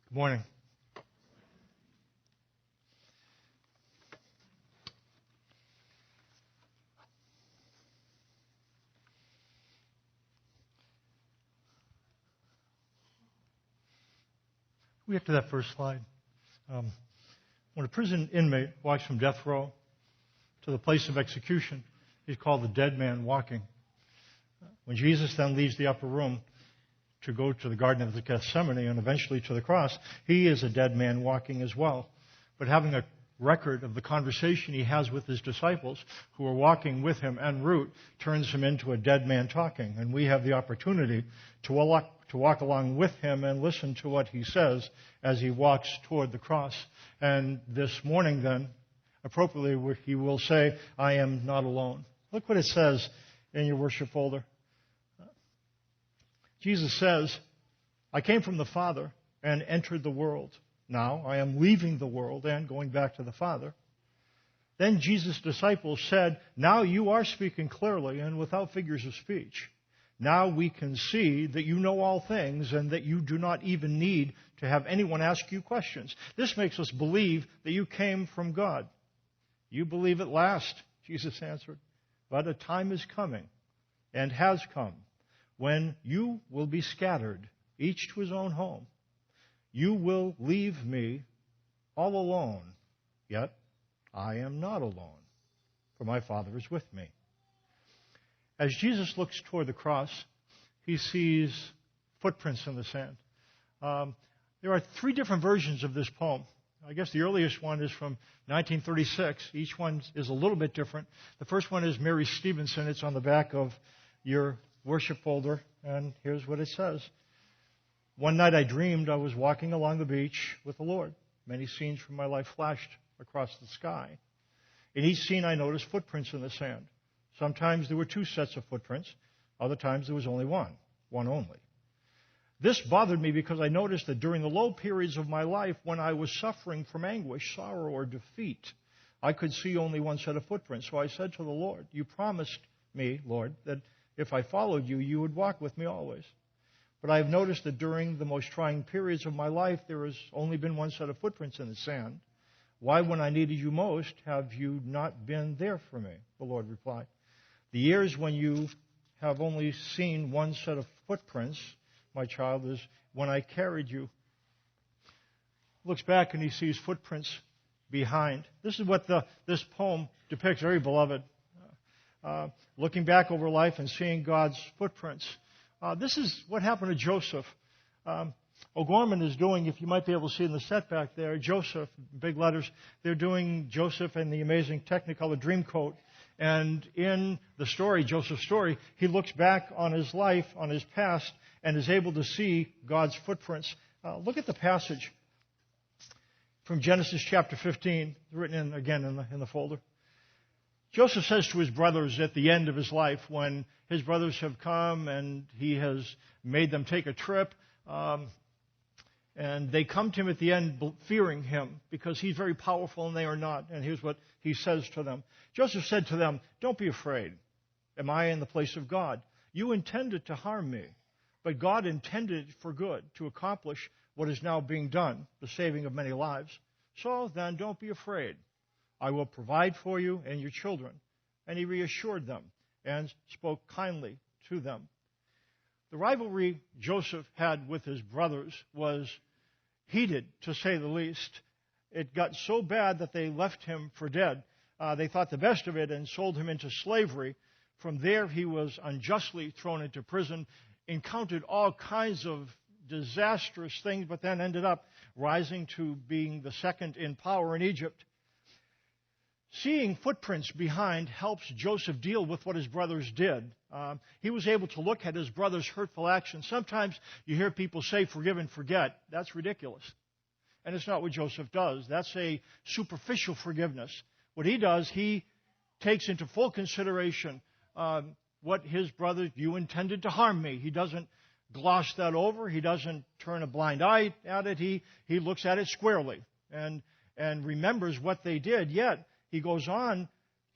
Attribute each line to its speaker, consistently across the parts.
Speaker 1: Good morning. We get to that first slide. When a prison inmate walks from death row to the place of execution, he's called the dead man walking. When Jesus then leaves the upper room to go to the Garden of Gethsemane and eventually to the cross, he is a dead man walking as well. But having a record of the conversation he has with his disciples who are walking with him en route turns him into a dead man talking. And we have the opportunity to walk along with him and listen to what he says as he walks toward the cross. And this morning then, appropriately, he will say, I am not alone. Look what it says in your worship folder. Jesus says, I came from the Father and entered the world. Now I am leaving the world and going back to the Father. Then Jesus' disciples said, now you are speaking clearly and without figures of speech. Now we can see that you know all things and that you do not even need to have anyone ask you questions. This makes us believe that you came from God. You believe at last, Jesus answered, but a time is coming and has come when you will be scattered, each to his own home. You will leave me all alone, yet I am not alone, for my Father is with me. As Jesus looks toward the cross, he sees footprints in the sand. There are three different versions of this poem. I guess the earliest one is from 1936. Each one is a little bit different. The first one is Mary Stevenson. It's on the back of your worship folder, and here's what it says. One night I dreamed I was walking along the beach with the Lord. Many scenes from my life flashed across the sky. In each scene I noticed footprints in the sand. Sometimes there were two sets of footprints. Other times there was only one only. This bothered me because I noticed that during the low periods of my life when I was suffering from anguish, sorrow, or defeat, I could see only one set of footprints. So I said to the Lord, you promised me, Lord, that if I followed you, you would walk with me always. But I have noticed that during the most trying periods of my life, there has only been one set of footprints in the sand. Why, when I needed you most, have you not been there for me? The Lord replied. The years when you have only seen one set of footprints, my child, is when I carried you. Looks back and he sees footprints behind. This is what this poem depicts, very beloved. Looking back over life and seeing God's footprints. This is what happened to Joseph. O'Gorman is doing, if you might be able to see in the set back there, Joseph, big letters, they're doing Joseph and the amazing Technicolor Dreamcoat. And in the story, Joseph's story, he looks back on his life, on his past, and is able to see God's footprints. Look at the passage from Genesis chapter 15, written in the folder. Joseph says to his brothers at the end of his life, when his brothers have come and he has made them take a trip, and they come to him at the end fearing him because he's very powerful and they are not. And here's what he says to them. Joseph said to them, don't be afraid. Am I in the place of God? You intended to harm me, but God intended it for good, to accomplish what is now being done, the saving of many lives. So then don't be afraid. I will provide for you and your children. And he reassured them and spoke kindly to them. The rivalry Joseph had with his brothers was heated, to say the least. It got so bad that they left him for dead. They thought the best of it and sold him into slavery. From there, he was unjustly thrown into prison, encountered all kinds of disastrous things, but then ended up rising to being the second in power in Egypt. Seeing footprints behind helps Joseph deal with what his brothers did. He was able to look at his brothers' hurtful actions. Sometimes you hear people say, forgive and forget. That's ridiculous. And it's not what Joseph does. That's a superficial forgiveness. What he does, he takes into full consideration what his brothers, you intended to harm me. He doesn't gloss that over. He doesn't turn a blind eye at it. He looks at it squarely and remembers what they did. Yet, he goes on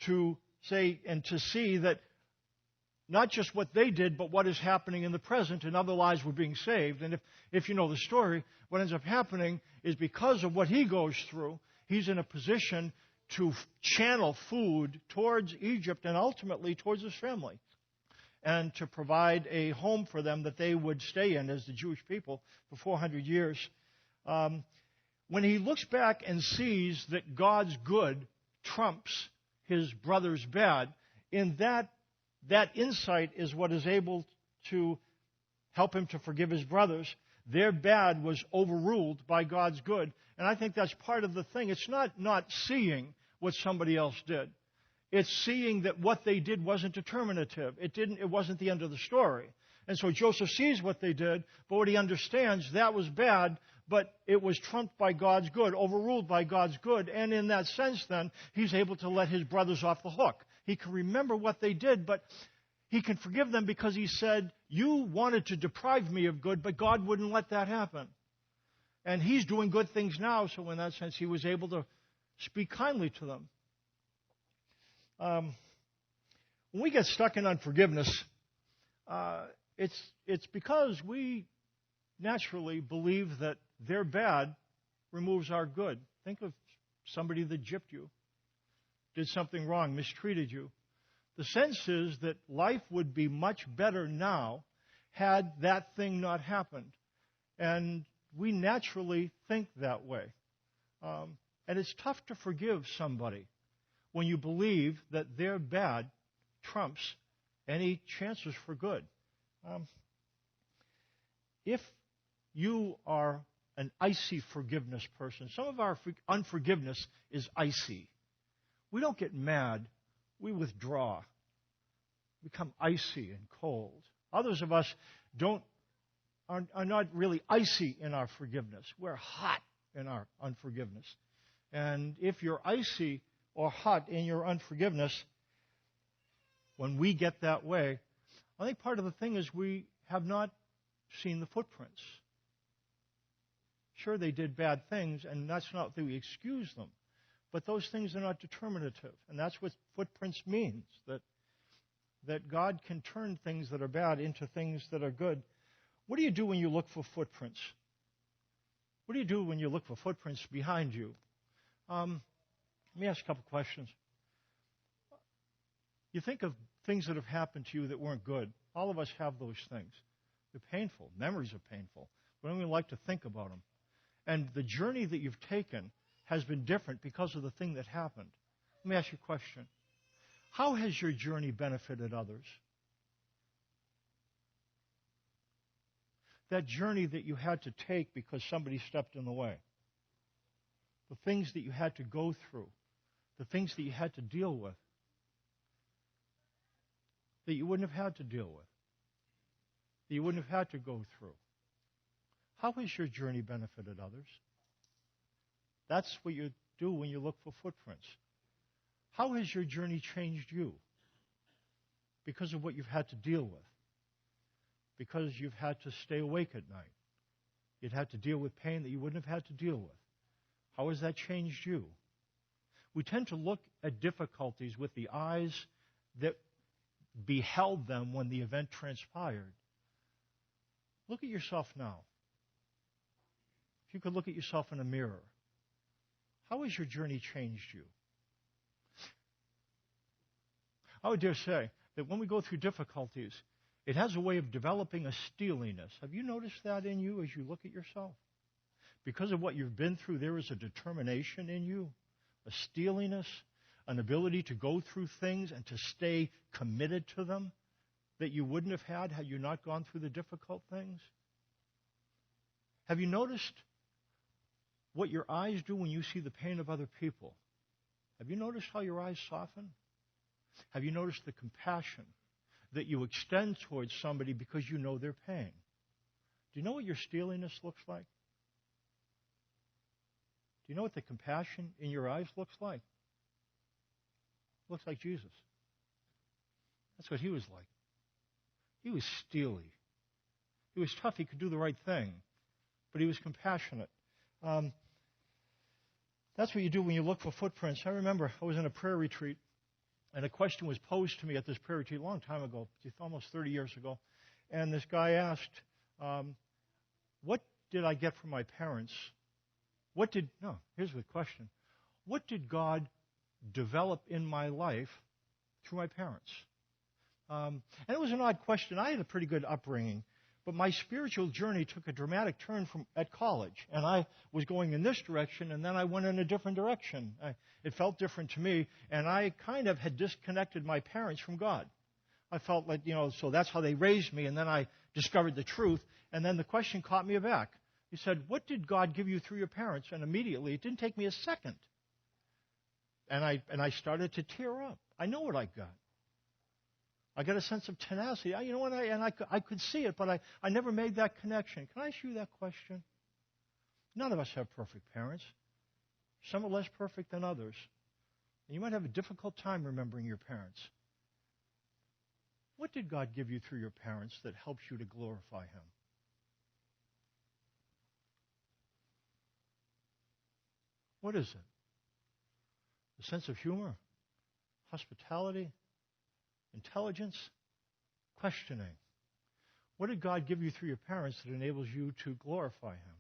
Speaker 1: to say and to see that not just what they did, but what is happening in the present, and other lives were being saved. And if you know the story, what ends up happening is because of what he goes through, he's in a position to channel food towards Egypt and ultimately towards his family, and to provide a home for them that they would stay in as the Jewish people for 400 years. When he looks back and sees that God's good trumps his brother's bad, in that insight is what is able to help him to forgive his brothers. Their bad was overruled by God's good. And I think that's part of the thing. It's not seeing what somebody else did. It's seeing that what they did wasn't determinative. It wasn't the end of the story. And so Joseph sees what they did, but what he understands, that was bad, but it was trumped by God's good, overruled by God's good. And in that sense, then, he's able to let his brothers off the hook. He can remember what they did, but he can forgive them because he said, you wanted to deprive me of good, but God wouldn't let that happen. And he's doing good things now, so in that sense, he was able to speak kindly to them. When we get stuck in unforgiveness, it's because we naturally believe that their bad removes our good. Think of somebody that gypped you, did something wrong, mistreated you. The sense is that life would be much better now had that thing not happened. And we naturally think that way. And it's tough to forgive somebody when you believe that their bad trumps any chances for good. If you are an icy forgiveness person, some of our unforgiveness is icy. We don't get mad. We withdraw. Become icy and cold. Others of us are not really icy in our forgiveness. We're hot in our unforgiveness. And if you're icy or hot in your unforgiveness, when we get that way, I think part of the thing is we have not seen the footprints. Sure, they did bad things, and that's not that we excuse them. But those things are not determinative. And that's what footprints means, that God can turn things that are bad into things that are good. What do you do when you look for footprints? What do you do when you look for footprints behind you? Let me ask a couple questions. You think of things that have happened to you that weren't good. All of us have those things. They're painful. Memories are painful. We don't even like to think about them. And the journey that you've taken has been different because of the thing that happened. Let me ask you a question. How has your journey benefited others? That journey that you had to take because somebody stepped in the way. The things that you had to go through. The things that you had to deal with. That you wouldn't have had to deal with. That you wouldn't have had to go through. How has your journey benefited others? That's what you do when you look for footprints. How has your journey changed you? Because of what you've had to deal with. Because you've had to stay awake at night. You'd had to deal with pain that you wouldn't have had to deal with. How has that changed you? We tend to look at difficulties with the eyes that beheld them when the event transpired. Look at yourself now. If you could look at yourself in a mirror, how has your journey changed you? I would dare say that when we go through difficulties, it has a way of developing a steeliness. Have you noticed that in you as you look at yourself? Because of what you've been through, there is a determination in you, a steeliness, an ability to go through things and to stay committed to them that you wouldn't have had you not gone through the difficult things. Have you noticed what your eyes do when you see the pain of other people? Have you noticed how your eyes soften? Have you noticed the compassion that you extend towards somebody because you know their pain? Do you know what your steeliness looks like? Do you know what the compassion in your eyes looks like? It looks like Jesus. That's what he was like. He was steely. He was tough. He could do the right thing. But he was compassionate. That's what you do when you look for footprints. I remember I was in a prayer retreat, And a question was posed to me at this prayer retreat a long time ago, almost 30 years ago. And this guy asked, what did I get from my parents? Here's the question. What did God develop in my life through my parents? And it was an odd question. I had a pretty good upbringing, but my spiritual journey took a dramatic turn at college. And I was going in this direction, and then I went in a different direction. It felt different to me, and I kind of had disconnected my parents from God. I felt like, so that's how they raised me, and then I discovered the truth, and then the question caught me aback. He said, what did God give you through your parents? And immediately, it didn't take me a second. And I started to tear up. I know what I got. I got a sense of tenacity. I could see it, but I never made that connection. Can I ask you that question? None of us have perfect parents. Some are less perfect than others. And you might have a difficult time remembering your parents. What did God give you through your parents that helps you to glorify Him? What is it? A sense of humor? Hospitality? Intelligence? Questioning? What did God give you through your parents that enables you to glorify Him?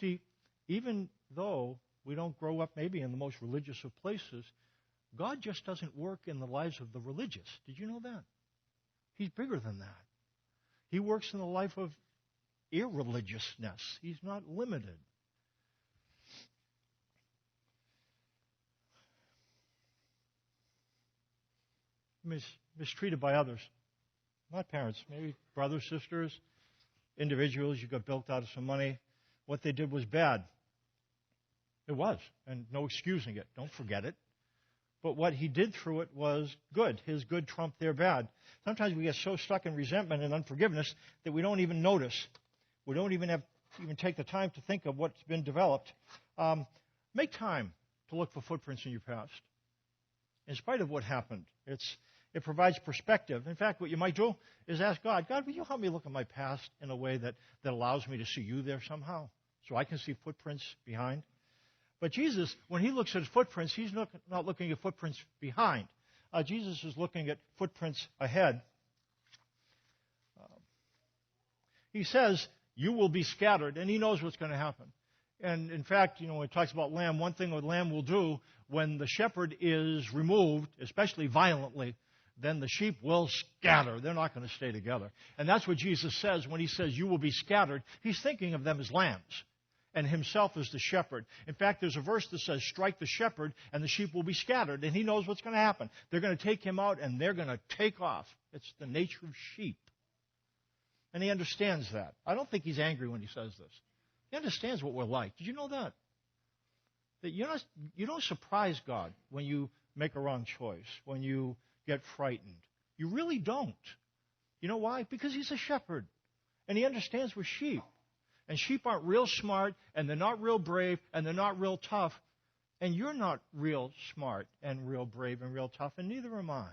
Speaker 1: See, even though we don't grow up maybe in the most religious of places, God just doesn't work in the lives of the religious. Did you know that? He's bigger than that. He works in the life of irreligiousness. He's not limited. Mistreated by others. Not parents, maybe brothers, sisters, individuals. You got bilked out of some money. What they did was bad. It was, and no excusing it. Don't forget it. But what He did through it was good. His good trumped their bad. Sometimes we get so stuck in resentment and unforgiveness that we don't even notice. We don't even take the time to think of what's been developed. Make time to look for footprints in your past. In spite of what happened, it provides perspective. In fact, what you might do is ask God, will you help me look at my past in a way that allows me to see you there somehow so I can see footprints behind? But Jesus, when He looks at footprints, He's not looking at footprints behind. Jesus is looking at footprints ahead. He says, you will be scattered, and He knows what's going to happen. And in fact, when it talks about lamb, one thing a lamb will do when the shepherd is removed, especially violently, then the sheep will scatter. They're not going to stay together. And that's what Jesus says when He says you will be scattered. He's thinking of them as lambs and Himself as the shepherd. In fact, there's a verse that says, strike the shepherd and the sheep will be scattered. And He knows what's going to happen. They're going to take Him out and they're going to take off. It's the nature of sheep. And He understands that. I don't think He's angry when He says this. He understands what we're like. Did you know that? That you don't surprise God when you make a wrong choice, when you get frightened. You really don't. You know why? Because He's a shepherd. And He understands we're sheep. And sheep aren't real smart, and they're not real brave, and they're not real tough. And you're not real smart and real brave and real tough, and neither am I.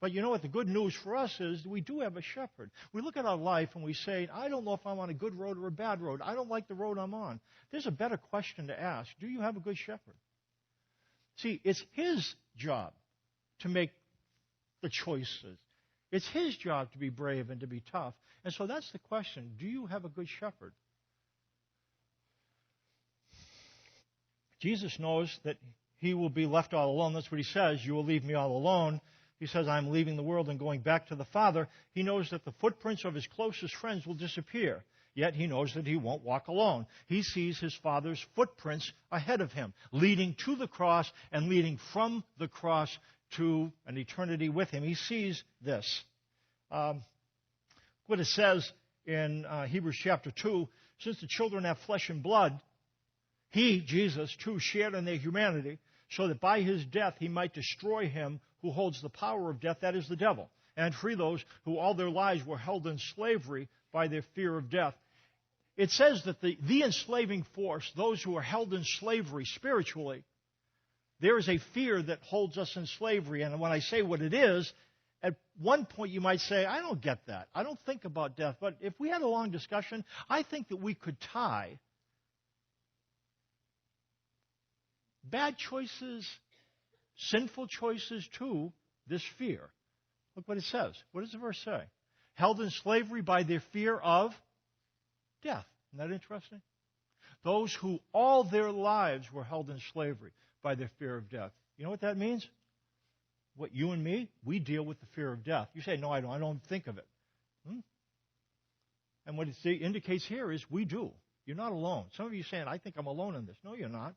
Speaker 1: But you know what? The good news for us is we do have a shepherd. We look at our life and we say, I don't know if I'm on a good road or a bad road. I don't like the road I'm on. There's a better question to ask. Do you have a good shepherd? See, it's His job to make the choices. It's His job to be brave and to be tough. And so that's the question. Do you have a good shepherd? Jesus knows that He will be left all alone. That's what He says. You will leave me all alone. He says, I'm leaving the world and going back to the Father. He knows that the footprints of His closest friends will disappear. Yet He knows that He won't walk alone. He sees His Father's footprints ahead of Him, leading to the cross and leading from the cross to an eternity with Him. He sees this. What it says in Hebrews chapter 2, since the children have flesh and blood, He, Jesus, too, shared in their humanity, so that by His death He might destroy him who holds the power of death, that is the devil, and free those who all their lives were held in slavery by their fear of death. It says that the enslaving force, those who are held in slavery spiritually, there is a fear that holds us in slavery. And when I say what it is, at one point you might say, I don't get that. I don't think about death. But if we had a long discussion, I think that we could tie bad choices sinful choices to this fear. Look what it says. What does the verse say? Held in slavery by their fear of death. Isn't that interesting? Those who all their lives were held in slavery by their fear of death. You know what that means? What, you and me, we deal with the fear of death. You say, no, I don't. I don't think of it. And what it indicates here is we do. You're not alone. Some of you are saying, I think I'm alone in this. No, you're not.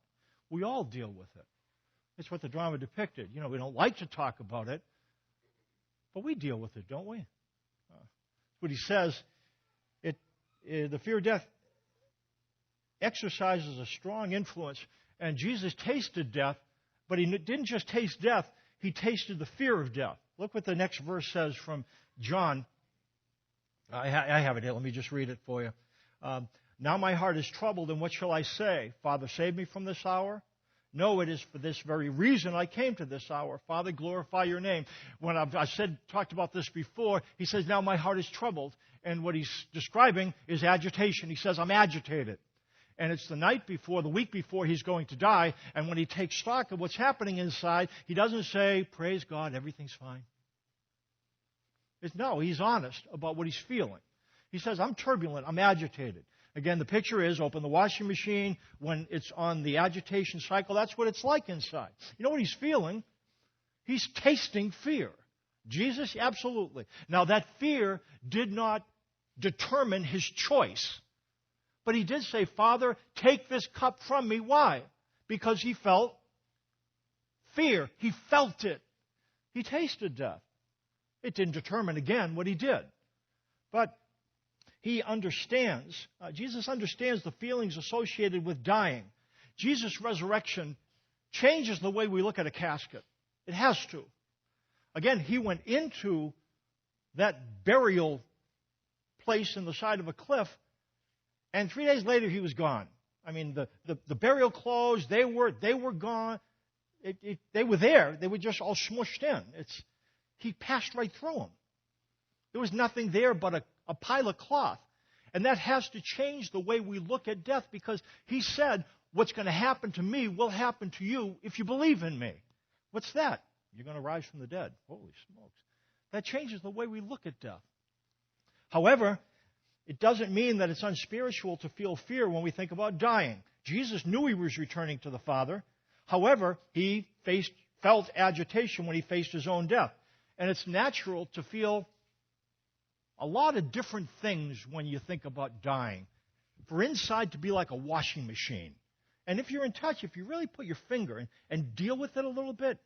Speaker 1: We all deal with it. It's what the drama depicted. You know, we don't like to talk about it, but we deal with it, don't we? What he says, the fear of death exercises a strong influence. And Jesus tasted death, but he didn't just taste death, he tasted the fear of death. Look what the next verse says from John. I have it here. Let me just read it for you. Now my heart is troubled, and what shall I say? Father, save me from this hour? No, it is for this very reason I came to this hour. Father, glorify your name. When I talked about this before, he says, now my heart is troubled. And what he's describing is agitation. He says, I'm agitated. And it's the night before, the week before he's going to die. And when he takes stock of what's happening inside, he doesn't say, praise God, everything's fine. No, he's honest about what he's feeling. He says, I'm turbulent, I'm agitated. Again, the picture is open the washing machine when it's on the agitation cycle. That's what it's like inside. You know what he's feeling? He's tasting fear. Jesus, absolutely. Now, that fear did not determine his choice. But he did say, Father, take this cup from me. Why? Because he felt fear. He felt it. He tasted death. It didn't determine, again, what he did. But he understands, Jesus understands the feelings associated with dying. Jesus' resurrection changes the way we look at a casket. It has to. Again, he went into that burial place in the side of a cliff, and 3 days later he was gone. I mean, the burial clothes, they were gone. They were there. They were just all smushed in. He passed right through them. There was nothing there but a pile of cloth. And that has to change the way we look at death, because he said, what's going to happen to me will happen to you if you believe in me. What's that? You're going to rise from the dead. Holy smokes. That changes the way we look at death. However, it doesn't mean that it's unspiritual to feel fear when we think about dying. Jesus knew he was returning to the Father. However, he felt agitation when he faced his own death. And it's natural to feel a lot of different things when you think about dying. For inside to be like a washing machine. And if you're in touch, if you really put your finger in and deal with it a little bit,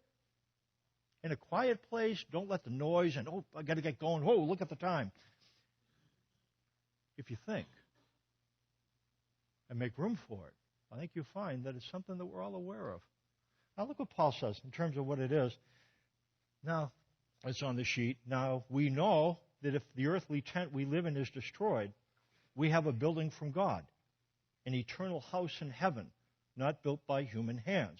Speaker 1: in a quiet place, don't let the noise and, oh, I got to get going. Whoa, look at the time. If you think and make room for it, I think you'll find that it's something that we're all aware of. Now look what Paul says in terms of what it is. Now, it's on the sheet. Now, we know that if the earthly tent we live in is destroyed, we have a building from God, an eternal house in heaven, not built by human hands.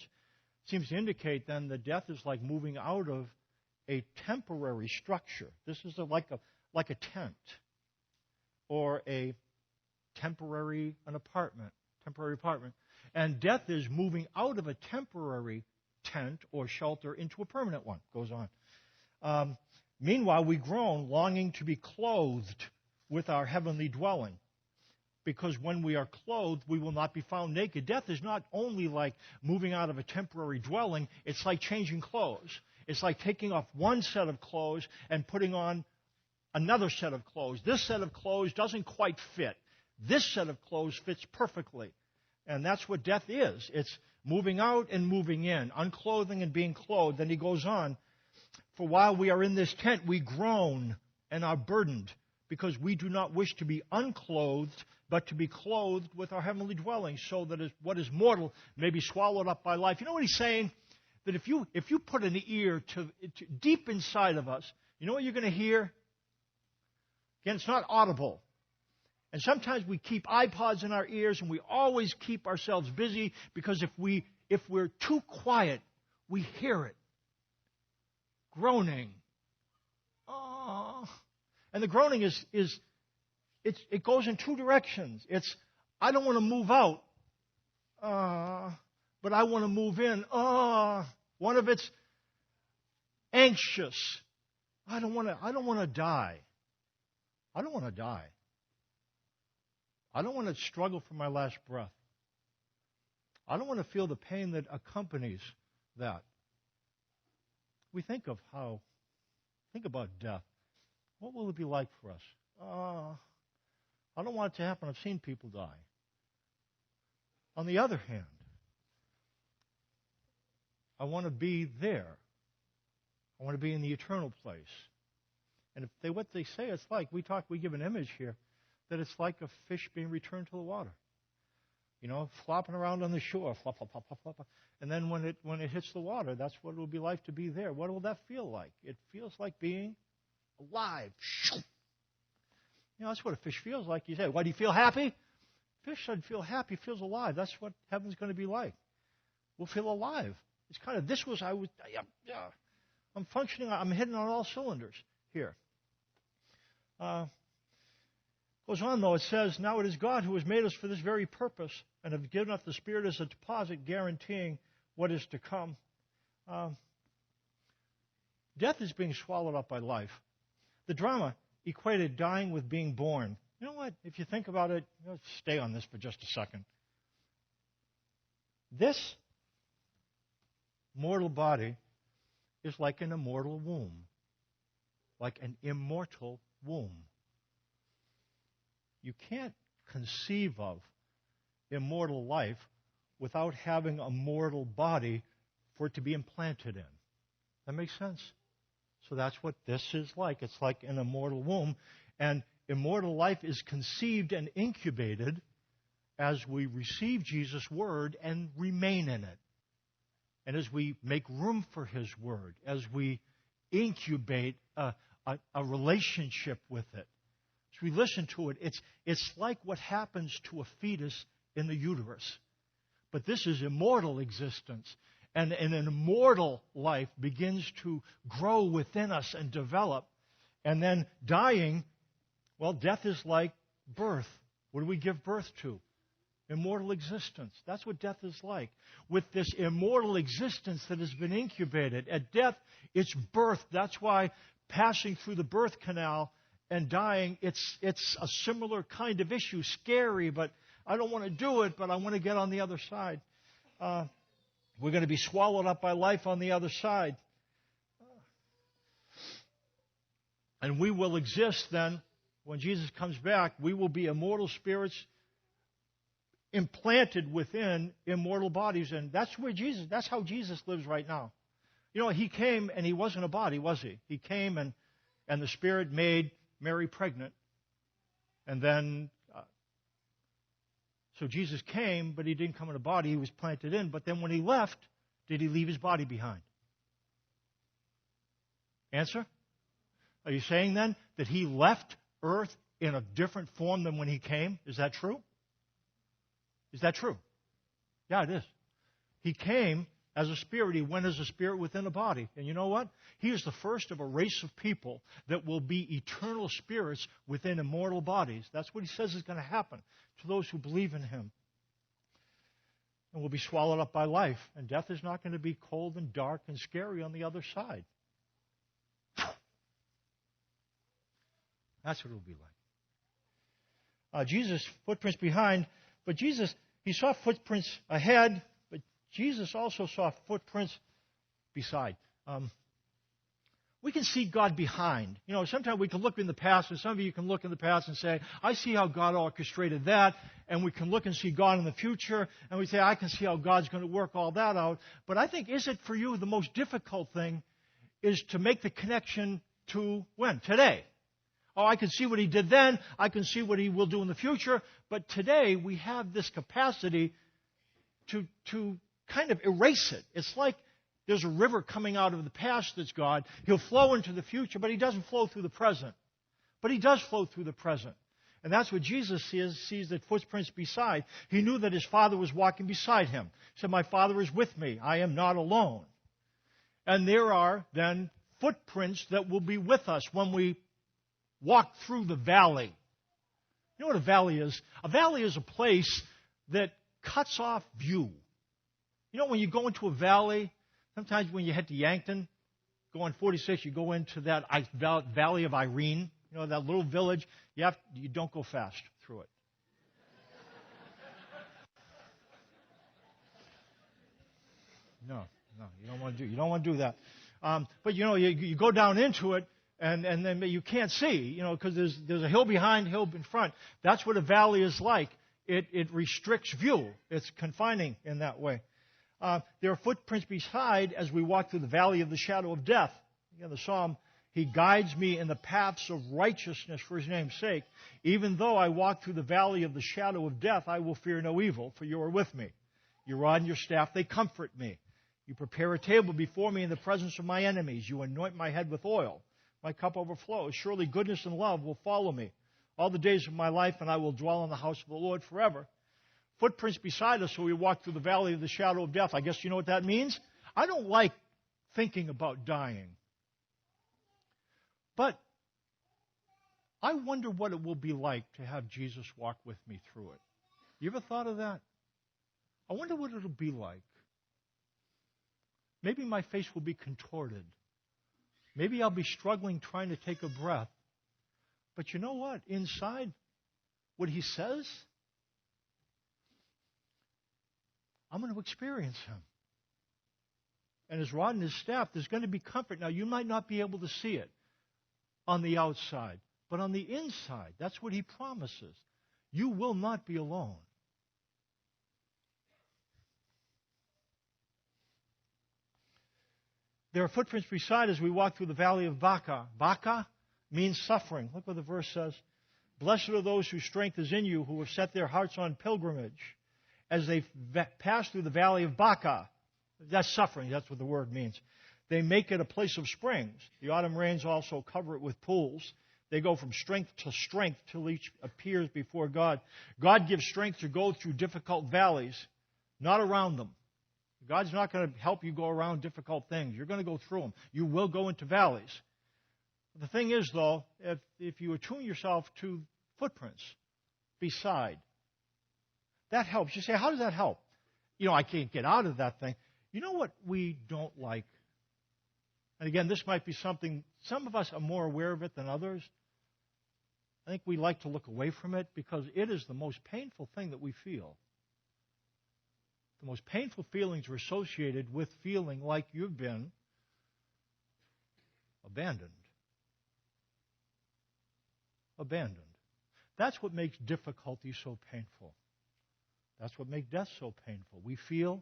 Speaker 1: It seems to indicate then that death is like moving out of a temporary structure. This is like a tent or a temporary apartment. And death is moving out of a temporary tent or shelter into a permanent one. Goes on. Meanwhile, we groan, longing to be clothed with our heavenly dwelling. Because when we are clothed, we will not be found naked. Death is not only like moving out of a temporary dwelling, it's like changing clothes. It's like taking off one set of clothes and putting on another set of clothes. This set of clothes doesn't quite fit. This set of clothes fits perfectly. And that's what death is. It's moving out and moving in, unclothing and being clothed. Then he goes on, for while we are in this tent, we groan and are burdened, because we do not wish to be unclothed, but to be clothed with our heavenly dwelling, so that what is mortal may be swallowed up by life. You know what he's saying? That if you put an ear to deep inside of us, you know what you're going to hear? Again, it's not audible. And sometimes we keep iPods in our ears, and we always keep ourselves busy, because if we're too quiet, we hear it. Groaning. Oh. And the groaning it goes in two directions. It's, I don't want to move out, but I want to move in. One of it's, anxious. I don't want to die. I don't want to die. I don't want to struggle for my last breath. I don't want to feel the pain that accompanies that. We think about death. What will it be like for us? I don't want it to happen. I've seen people die. On the other hand, I want to be there. I want to be in the eternal place. And what they say it's like, we give an image here, that it's like a fish being returned to the water. You know, flopping around on the shore, flop, flop, flop, flop, flop. And then when it hits the water, that's what it will be like to be there. What will that feel like? It feels like being alive. You know, that's what a fish feels like. You say, why do you feel happy? Fish doesn't feel happy, feels alive. That's what heaven's going to be like. We'll feel alive. It's kind of, I'm functioning, I'm hitting on all cylinders here. Goes on, though, it says, now it is God who has made us for this very purpose and have given us the Spirit as a deposit guaranteeing what is to come. Death is being swallowed up by life. The drama equated dying with being born. You know what? If you think about it, let's stay on this for just a second. This mortal body is like an immortal womb, like an immortal womb. You can't conceive of immortal life without having a mortal body for it to be implanted in. That makes sense? So that's what this is like. It's like an immortal womb. And immortal life is conceived and incubated as we receive Jesus' Word and remain in it. And as we make room for His Word, as we incubate a relationship with it. As we listen to it, it's like what happens to a fetus in the uterus. But this is immortal existence. And an immortal life begins to grow within us and develop. And then dying, well, death is like birth. What do we give birth to? Immortal existence. That's what death is like. With this immortal existence that has been incubated. At death, it's birth. That's why passing through the birth canal and dying, it's a similar kind of issue. Scary, but I don't want to do it, but I want to get on the other side. We're going to be swallowed up by life on the other side. And we will exist then, when Jesus comes back, we will be immortal spirits implanted within immortal bodies. And that's how Jesus lives right now. You know, He came and He wasn't a body, was He? He came and the Spirit made Mary pregnant. And then, so Jesus came, but He didn't come in a body. He was planted in. But then when He left, did He leave His body behind? Answer? Are you saying then that He left earth in a different form than when He came? Is that true? Is that true? Yeah, it is. He came as a spirit. He went as a spirit within a body. And you know what? He is the first of a race of people that will be eternal spirits within immortal bodies. That's what He says is going to happen to those who believe in Him. And will be swallowed up by life. And death is not going to be cold and dark and scary on the other side. That's what it will be like. Jesus' footprints behind, but Jesus, He saw footprints ahead, but Jesus also saw footprints beside. We can see God behind. You know, sometimes we can look in the past, and some of you can look in the past and say, I see how God orchestrated that, and we can look and see God in the future, and we say, I can see how God's going to work all that out. But I think, is it for you the most difficult thing is to make the connection to when? Today. Oh, I can see what He did then. I can see what He will do in the future. But today, we have this capacity to kind of erase it. It's like there's a river coming out of the past that's God. He'll flow into the future, but He doesn't flow through the present. But He does flow through the present. And that's what Jesus sees that footprints beside. He knew that His Father was walking beside Him. He said, my Father is with me. I am not alone. And there are then footprints that will be with us when we walk through the valley. You know what a valley is? A valley is a place that cuts off view. You know, when you go into a valley, sometimes when you head to Yankton, go on 46, you go into that Valley of Irene, that little village. You don't go fast through it. No, you don't want to do that. But you go down into it, and then you can't see, because there's a hill behind, hill in front. That's what a valley is like. It restricts view. It's confining in that way. There are footprints beside as we walk through the valley of the shadow of death. Again, the psalm, He guides me in the paths of righteousness for His name's sake. Even though I walk through the valley of the shadow of death, I will fear no evil, for you are with me. Your rod and your staff, they comfort me. You prepare a table before me in the presence of my enemies. You anoint my head with oil. My cup overflows. Surely goodness and love will follow me all the days of my life, and I will dwell in the house of the Lord forever. Footprints beside us, so we walk through the valley of the shadow of death. I guess you know what that means? I don't like thinking about dying. But I wonder what it will be like to have Jesus walk with me through it. You ever thought of that? I wonder what it'll be like. Maybe my face will be contorted. Maybe I'll be struggling trying to take a breath. But you know what? Inside, what He says, I'm going to experience Him. And His rod and His staff, there's going to be comfort. Now, you might not be able to see it on the outside, but on the inside, that's what He promises. You will not be alone. There are footprints beside as we walk through the valley of Baca. Baca means suffering. Look what the verse says. Blessed are those whose strength is in you, who have set their hearts on pilgrimage. As they pass through the valley of Baca, that's suffering, that's what the word means. They make it a place of springs. The autumn rains also cover it with pools. They go from strength to strength till each appears before God. God gives strength to go through difficult valleys, not around them. God's not going to help you go around difficult things. You're going to go through them. You will go into valleys. The thing is, though, if you attune yourself to footprints beside, that helps. You say, how does that help? I can't get out of that thing. You know what we don't like? And again, this might be something, some of us are more aware of it than others. I think we like to look away from it because it is the most painful thing that we feel. The most painful feelings are associated with feeling like you've been abandoned. Abandoned. That's what makes difficulty so painful. That's what makes death so painful. We feel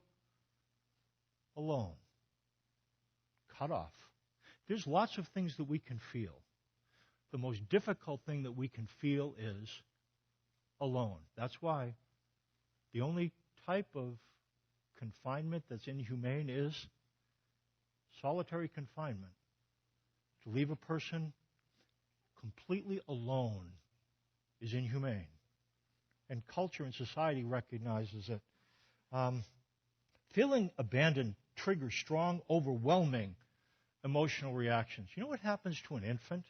Speaker 1: alone, cut off. There's lots of things that we can feel. The most difficult thing that we can feel is alone. That's why the only type of confinement that's inhumane is solitary confinement. To leave a person completely alone is inhumane. And culture and society recognizes it. Feeling abandoned triggers strong, overwhelming emotional reactions. You know what happens to an infant?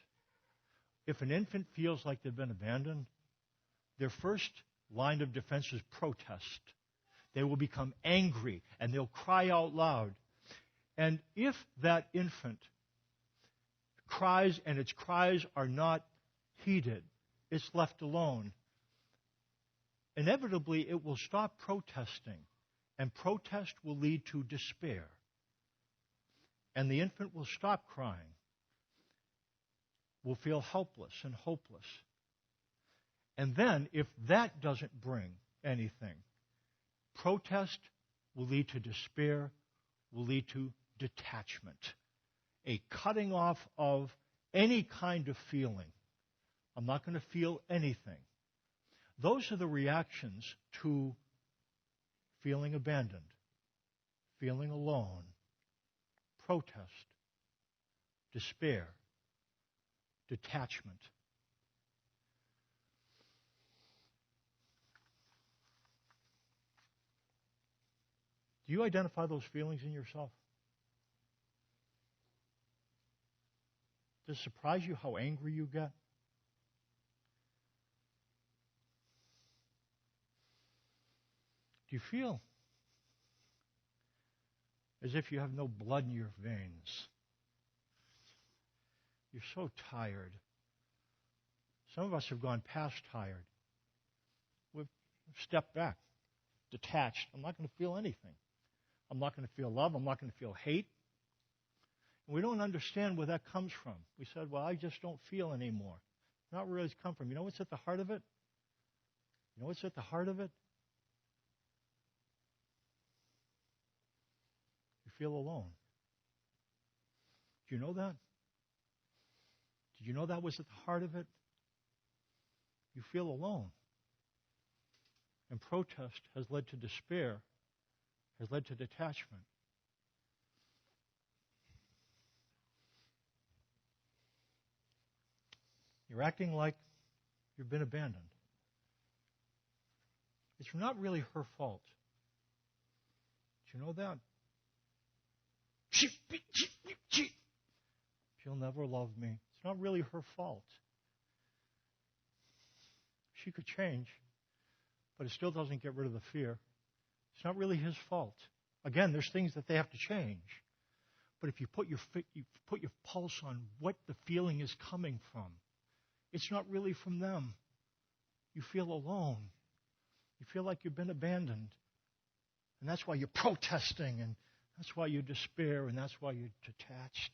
Speaker 1: If an infant feels like they've been abandoned, their first line of defense is protest. They will become angry and they'll cry out loud. And if that infant cries and its cries are not heeded, it's left alone, inevitably it will stop protesting, and protest will lead to despair. And the infant will stop crying, will feel helpless and hopeless. And then, if that doesn't bring anything, protest will lead to despair, will lead to detachment, a cutting off of any kind of feeling. I'm not going to feel anything. Those are the reactions to feeling abandoned, feeling alone, protest, despair, detachment. Do you identify those feelings in yourself? Does it surprise you how angry you get? Do you feel as if you have no blood in your veins? You're so tired. Some of us have gone past tired. We've stepped back, detached. I'm not going to feel anything. I'm not going to feel love. I'm not going to feel hate. And we don't understand where that comes from. We said, well, I just don't feel anymore. Not where it's come from. You know what's at the heart of it? You know what's at the heart of it? You feel alone. Do you know that? Did you know that was at the heart of it? You feel alone. And protest has led to despair, has led to detachment. You're acting like you've been abandoned. It's not really her fault. Do you know that? She'll never love me. It's not really her fault. She could change, but it still doesn't get rid of the fear. It's not really his fault. Again, there's things that they have to change. But if you put your pulse on what the feeling is coming from, it's not really from them. You feel alone. You feel like you've been abandoned. And that's why you're protesting, and that's why you despair, and that's why you're detached.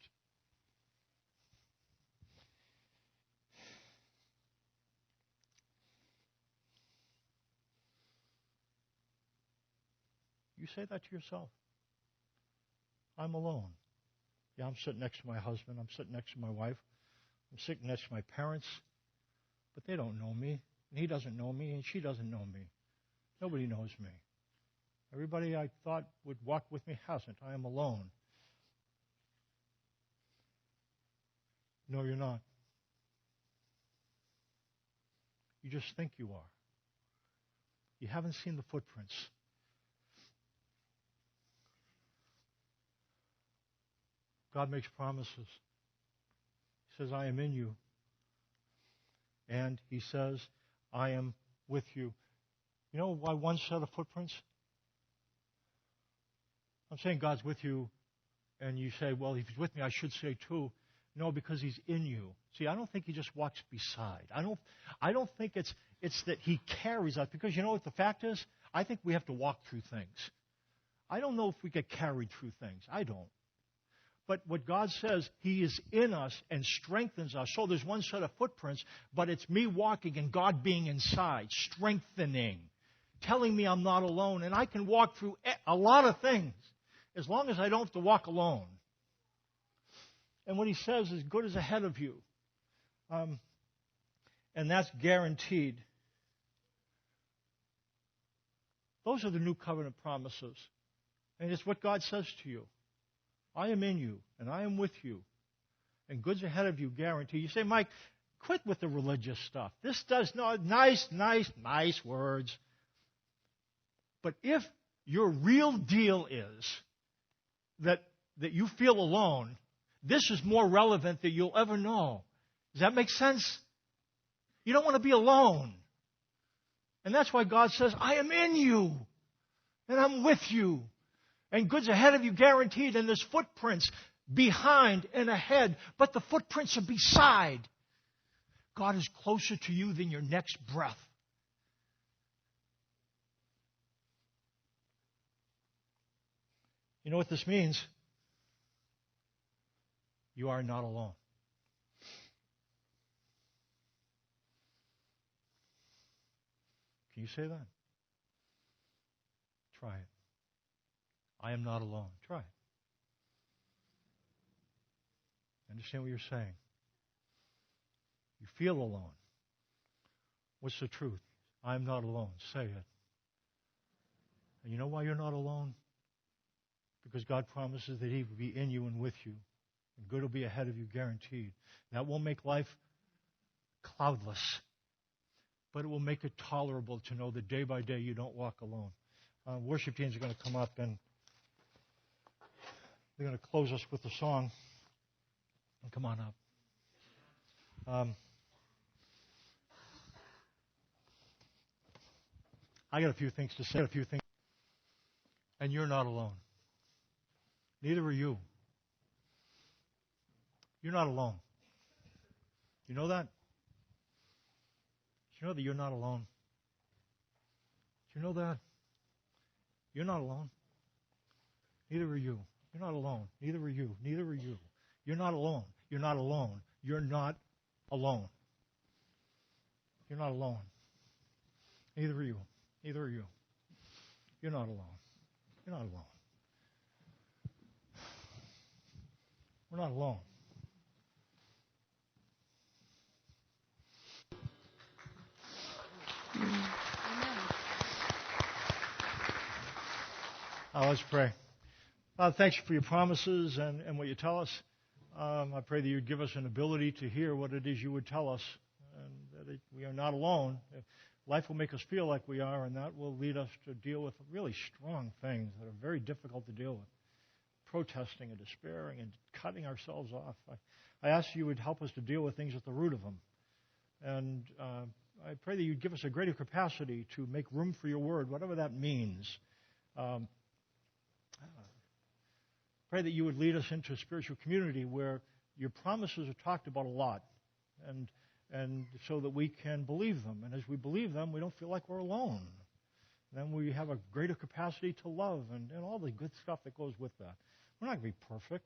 Speaker 1: You say that to yourself. I'm alone. Yeah, I'm sitting next to my husband. I'm sitting next to my wife. I'm sitting next to my parents. But they don't know me. And he doesn't know me, and she doesn't know me. Nobody knows me. Everybody I thought would walk with me hasn't. I am alone. No, you're not. You just think you are. You haven't seen the footprints. God makes promises. He says, I am in you. And he says, I am with you. You know why one set of footprints? I'm saying God's with you, and you say, well, if he's with me, I should say two. No, because he's in you. See, I don't think he just walks beside. I don't think it's that he carries us, because you know what the fact is? I think we have to walk through things. I don't know if we get carried through things. I don't. But what God says, he is in us and strengthens us. So there's one set of footprints, but it's me walking and God being inside, strengthening, telling me I'm not alone. And I can walk through a lot of things as long as I don't have to walk alone. And what he says is good is ahead of you. And that's guaranteed. Those are the new covenant promises. And it's what God says to you. I am in you, and I am with you. And good's ahead of you, guaranteed. You say, Mike, quit with the religious stuff. This does not, nice words. But if your real deal is that you feel alone, this is more relevant than you'll ever know. Does that make sense? You don't want to be alone. And that's why God says, I am in you, and I'm with you. And good's ahead of you, guaranteed. And there's footprints behind and ahead, but the footprints are beside. God is closer to you than your next breath. You know what this means? You are not alone. Can you say that? Try it. I am not alone. Try it. Understand what you're saying? You feel alone. What's the truth? I am not alone. Say it. And you know why you're not alone? Because God promises that he will be in you and with you. And good will be ahead of you, guaranteed. That won't make life cloudless. But it will make it tolerable to know that day by day you don't walk alone. Worship teams are going to come up and they're going to close us with a song. Come on up. I got a few things to say. And you're not alone. Neither are you. You're not alone. You know that? You know that you're not alone? Do you know that? You're not alone. Neither are you. You're not alone. Neither are you. Neither are you. You're not alone. You're not alone. You're not alone. You're not alone. Neither are you. Neither are you. You're not alone. You're not alone. We're not alone. Now let's pray. Father, thanks for your promises and what you tell us. I pray that you'd give us an ability to hear what it is you would tell us, and that we are not alone. Life will make us feel like we are, and that will lead us to deal with really strong things that are very difficult to deal with. Protesting and despairing and cutting ourselves off. I ask you would help us to deal with things at the root of them. And I pray that you'd give us a greater capacity to make room for your word, whatever that means. Pray that you would lead us into a spiritual community where your promises are talked about a lot, and so that we can believe them. And as we believe them, we don't feel like we're alone. Then we have a greater capacity to love and all the good stuff that goes with that. We're not going to be perfect,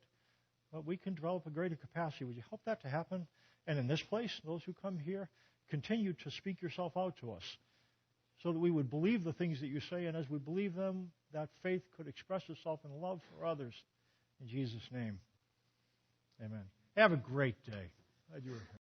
Speaker 1: but we can develop a greater capacity. Would you help that to happen? And in this place, those who come here, continue to speak yourself out to us so that we would believe the things that you say, and as we believe them, that faith could express itself in love for others. In Jesus' name, amen. Have a great day. Glad you were here.